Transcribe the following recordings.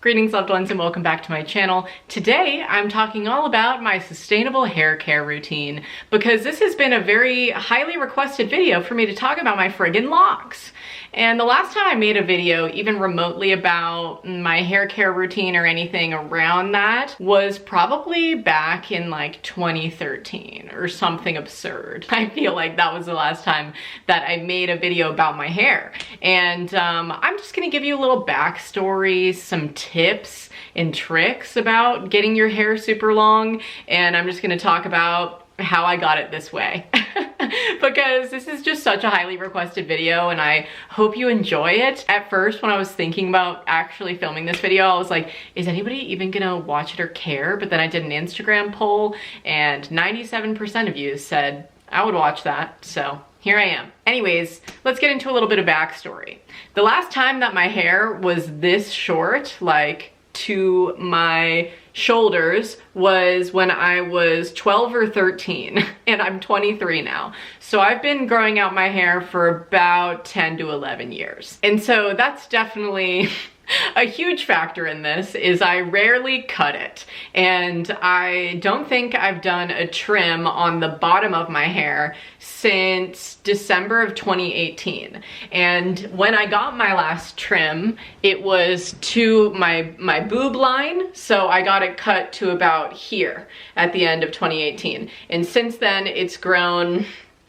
Greetings loved ones and welcome back to my channel. Today I'm talking all about my sustainable hair care routine because this has been a very highly requested video for me to talk about my friggin' locks. And the last time I made a video even remotely about my hair care routine or anything around that was probably back in like 2013 or something absurd. I feel like that was the last time that I made a video about my hair. And I'm just gonna give you a little backstory, some tips and tricks about getting your hair super long, and I'm just gonna talk about how I got it this way. Because this is just such a highly requested video and I hope you enjoy it. At first, when I was thinking about actually filming this video, I was like, is anybody even gonna watch it or care? But then I did an Instagram poll and 97% of you said I would watch that, so here I am. Anyways, let's get into a little bit of backstory. The last time that my hair was this short, like to my shoulders, was when I was 12 or 13 and I'm 23 now. So I've been growing out my hair for about 10 to 11 years. And so that's definitely a huge factor in this is I rarely cut it. And I don't think I've done a trim on the bottom of my hair since December of 2018. And when I got my last trim, it was to my boob line. So I got it cut to about here at the end of 2018. And since then it's grown,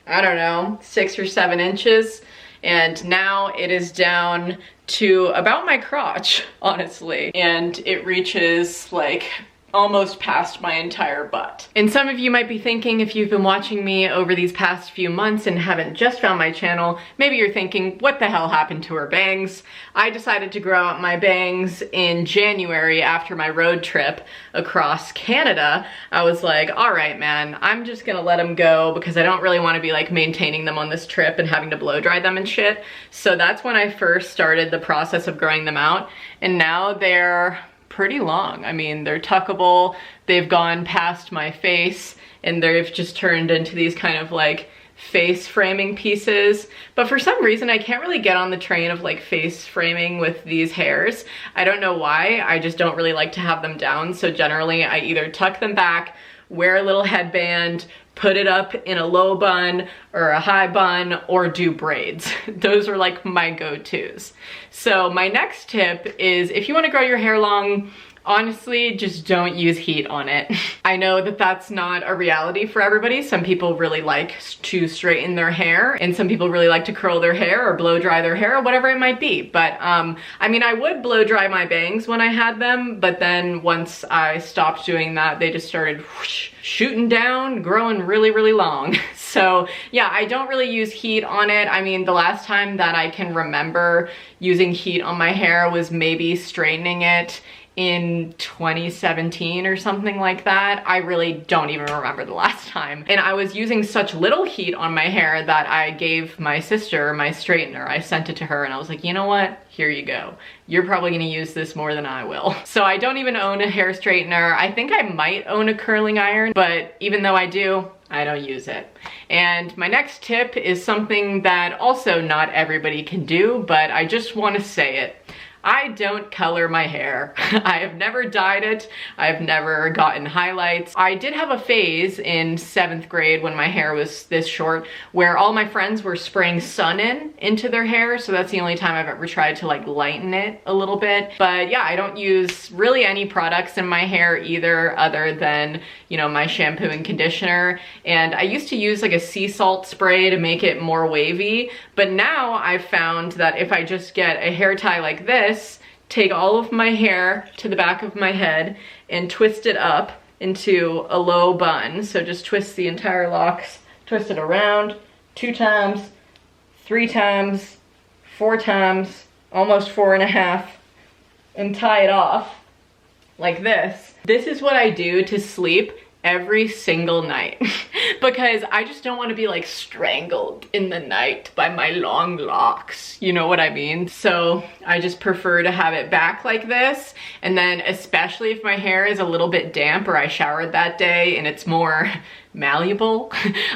I don't know, 6 or 7 inches. And now it is down to about my crotch, honestly. And it reaches like almost past my entire butt. And some of you might be thinking, if you've been watching me over these past few months and haven't just found my channel, maybe you're thinking, what the hell happened to her bangs? I decided to grow out my bangs in January after my road trip across Canada. I was like, all right, man, I'm just gonna let them go because I don't really want to be like maintaining them on this trip and having to blow dry them and shit. So that's when I first started the process of growing them out. And now they're pretty long. I mean, they're tuckable, they've gone past my face, and they've just turned into these kind of like face framing pieces. But for some reason, I can't really get on the train of like face framing with these hairs. I don't know why, I just don't really like to have them down. So generally, I either tuck them back, wear a little headband, put it up in a low bun or a high bun, or do braids. Those are like my go-tos. So my next tip is if you want to grow your hair long, honestly, just don't use heat on it. I know that that's not a reality for everybody. Some people really like to straighten their hair and some people really like to curl their hair or blow dry their hair or whatever it might be. But I mean, I would blow dry my bangs when I had them, but then once I stopped doing that, they just started whoosh, shooting down, growing really, really long. So yeah, I don't really use heat on it. I mean, the last time that I can remember using heat on my hair was maybe straightening it in 2017 or something like that. I really don't even remember the last time. And I was using such little heat on my hair that I gave my sister my straightener. I sent it to her and I was like, you know what? Here you go. You're probably gonna use this more than I will. So I don't even own a hair straightener. I think I might own a curling iron, but even though I do, I don't use it. And my next tip is something that also not everybody can do, but I just wanna say it. I don't color my hair. I have never dyed it. I've never gotten highlights. I did have a phase in 7th grade when my hair was this short where all my friends were spraying sun into their hair. So that's the only time I've ever tried to like lighten it a little bit. But yeah, I don't use really any products in my hair either other than, you know, my shampoo and conditioner. And I used to use like a sea salt spray to make it more wavy. But now I've found that if I just get a hair tie like this, take all of my hair to the back of my head and twist it up into a low bun. So just twist the entire locks, twist it around 2 times, 3 times, 4 times, almost 4.5, and tie it off like this. This is what I do to sleep every single night because I just don't want to be like strangled in the night by my long locks, you know what I mean? So I just prefer to have it back like this, and then especially if my hair is a little bit damp or I showered that day and it's more malleable.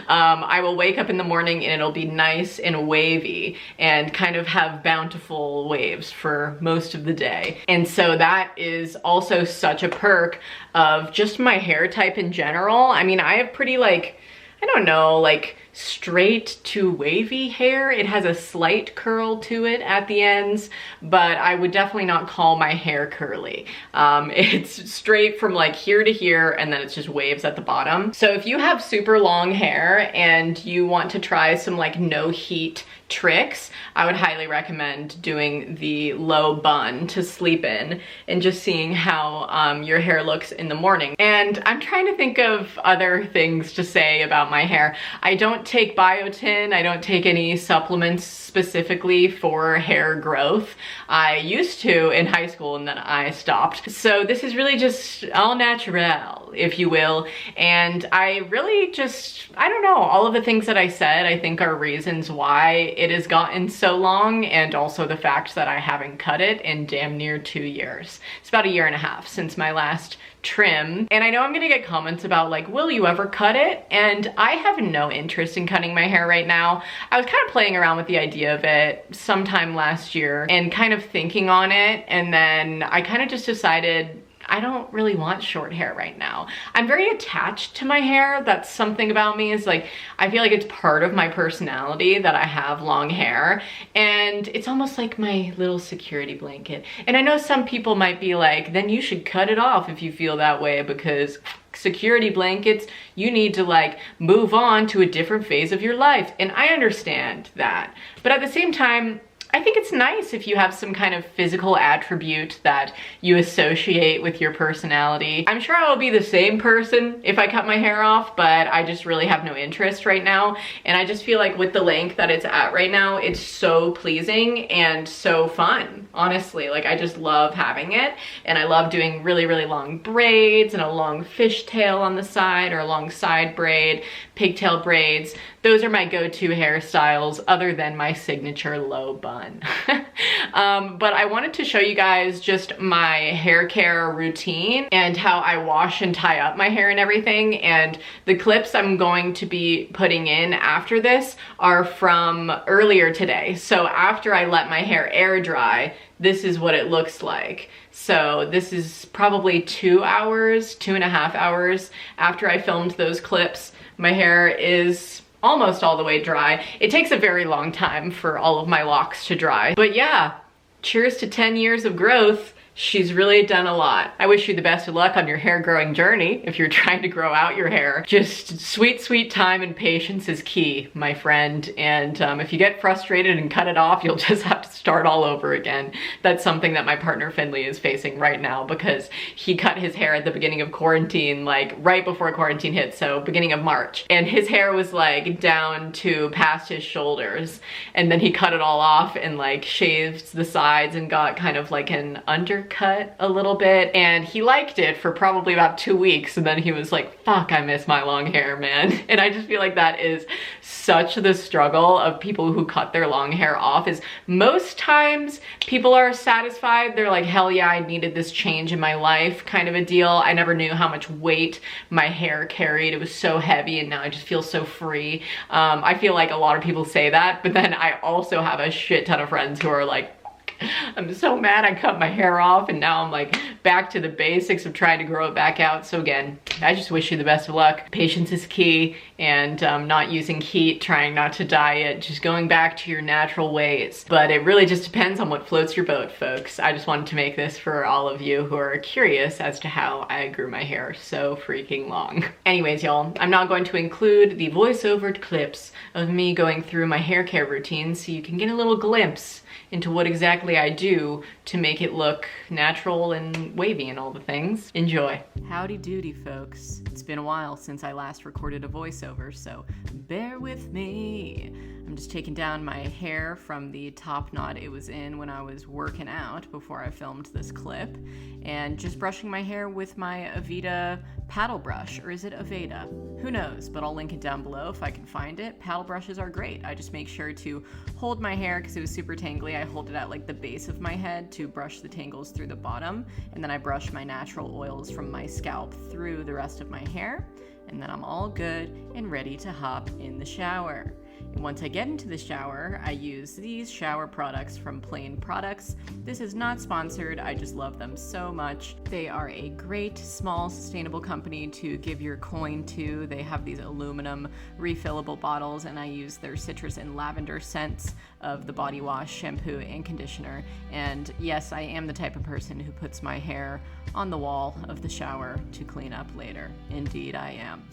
I will wake up in the morning and it'll be nice and wavy and kind of have bountiful waves for most of the day. And so that is also such a perk of just my hair type in general. I mean, I have pretty like, I don't know, like straight to wavy hair. It has a slight curl to it at the ends, but I would definitely not call my hair curly. It's straight from like here to here, and then it's just waves at the bottom. So if you have super long hair and you want to try some like no heat tricks, I would highly recommend doing the low bun to sleep in and just seeing how your hair looks in the morning. And I'm trying to think of other things to say about my hair. I don't take biotin, I don't take any supplements specifically for hair growth. I used to in high school and then I stopped. So this is really just all natural, if you will. And I really just, I don't know, all of the things that I said I think are reasons why it has gotten so long, and also the fact that I haven't cut it in damn near 2 years. It's about 1.5 years since my last trim. And I know I'm gonna get comments about like, will you ever cut it? And I have no interest in cutting my hair right now. I was kind of playing around with the idea of it sometime last year and kind of thinking on it, and then I kind of just decided I don't really want short hair right now. I'm very attached to my hair. That's something about me, is like, I feel like it's part of my personality that I have long hair, and it's almost like my little security blanket. And I know some people might be like, then you should cut it off if you feel that way, because security blankets, you need to like move on to a different phase of your life. And I understand that. But at the same time, I think it's nice if you have some kind of physical attribute that you associate with your personality. I'm sure I will be the same person if I cut my hair off, but I just really have no interest right now. And I just feel like with the length that it's at right now, it's so pleasing and so fun, honestly. Like, I just love having it. And I love doing really, really long braids and a long fishtail on the side, or a long side braid, pigtail braids. Those are my go-to hairstyles other than my signature low bun. But I wanted to show you guys just my hair care routine and how I wash and tie up my hair and everything. And the clips I'm going to be putting in after this are from earlier today. So after I let my hair air dry, this is what it looks like. So this is probably 2 hours, 2.5 hours after I filmed those clips. My hair is almost all the way dry. It takes a very long time for all of my locks to dry. But yeah, cheers to 10 years of growth. She's really done a lot. I wish you the best of luck on your hair growing journey if you're trying to grow out your hair. Just sweet, sweet time and patience is key, my friend. And if you get frustrated and cut it off, you'll just have to start all over again. That's something that my partner Finley is facing right now, because he cut his hair at the beginning of quarantine, like right before quarantine hit, so beginning of March. And his hair was like down to past his shoulders. And then he cut it all off and like shaved the sides and got kind of like an undercut a little bit, and he liked it for probably about 2 weeks, and then he was like, fuck, I miss my long hair, man. And I just feel like that is such the struggle of people who cut their long hair off. Is most times people are satisfied, they're like, hell yeah, I needed this change in my life kind of a deal. I never knew how much weight my hair carried. It was so heavy, and now I just feel so free. I feel like a lot of people say that, but then I also have a shit ton of friends who are like, I'm so mad I cut my hair off and now I'm like back to the basics of trying to grow it back out. So again, I just wish you the best of luck. Patience is key, and not using heat, trying not to dye it, just going back to your natural ways. But it really just depends on what floats your boat, folks. I just wanted to make this for all of you who are curious as to how I grew my hair so freaking long. Anyways, y'all, I'm not going to include the voiceover clips of me going through my hair care routine so you can get a little glimpse into what exactly I do to make it look natural and wavy and all the things. Enjoy. Howdy doody, folks. It's been a while since I last recorded a voiceover, so bear with me. I'm just taking down my hair from the top knot it was in when I was working out before I filmed this clip, and just brushing my hair with my Aveda paddle brush, or is it Aveda? Who knows, but I'll link it down below if I can find it. Paddle brushes are great. I just make sure to hold my hair, because it was super tangly, I hold it at like the base of my head to brush the tangles through the bottom, and then I brush my natural oils from my scalp through the rest of my hair. and then I'm all good and ready to hop in the shower. And once I get into the shower, I use these shower products from Plain Products. This is not sponsored, I just love them so much. They are a great, small, sustainable company to give your coin to. They have these aluminum refillable bottles, and I use their citrus and lavender scents of the body wash, shampoo, and conditioner. And yes, I am the type of person who puts my hair on the wall of the shower to clean up later. Indeed, I am.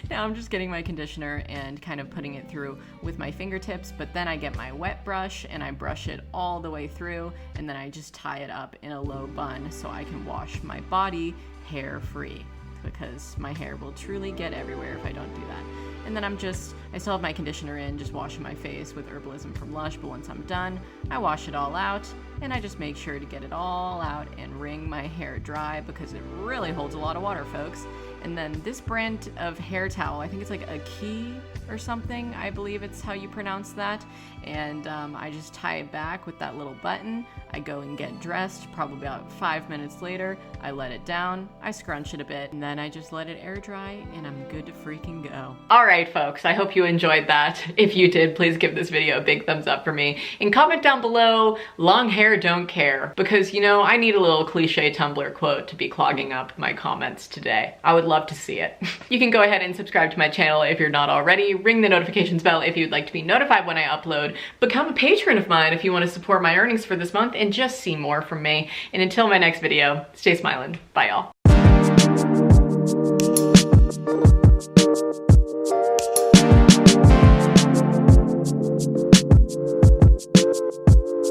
Now I'm just getting my conditioner and kind of putting it through with my fingertips, but then I get my wet brush and I brush it all the way through, and then I just tie it up in a low bun so I can wash my body hair free, because my hair will truly get everywhere if I don't do that. And then I still have my conditioner in, just washing my face with Herbalism from Lush, but once I'm done, I wash it all out, and I just make sure to get it all out and wring my hair dry, because it really holds a lot of water, folks. And then this brand of hair towel, I think it's like a key or something, I believe it's how you pronounce that. And I just tie it back with that little button. I go and get dressed, probably about 5 minutes later. I let it down, I scrunch it a bit, and then I just let it air dry, and I'm good to freaking go. All right, folks, I hope you enjoyed that. If you did, please give this video a big thumbs up for me. And comment down below, long hair don't care, because you know, I need a little cliche Tumblr quote to be clogging up my comments today. I would love to see it. You can go ahead and subscribe to my channel if you're not already. Ring the notifications bell if you'd like to be notified when I upload. Become a patron of mine if you want to support my earnings for this month and just see more from me. And until my next video, stay smiling. Bye, y'all.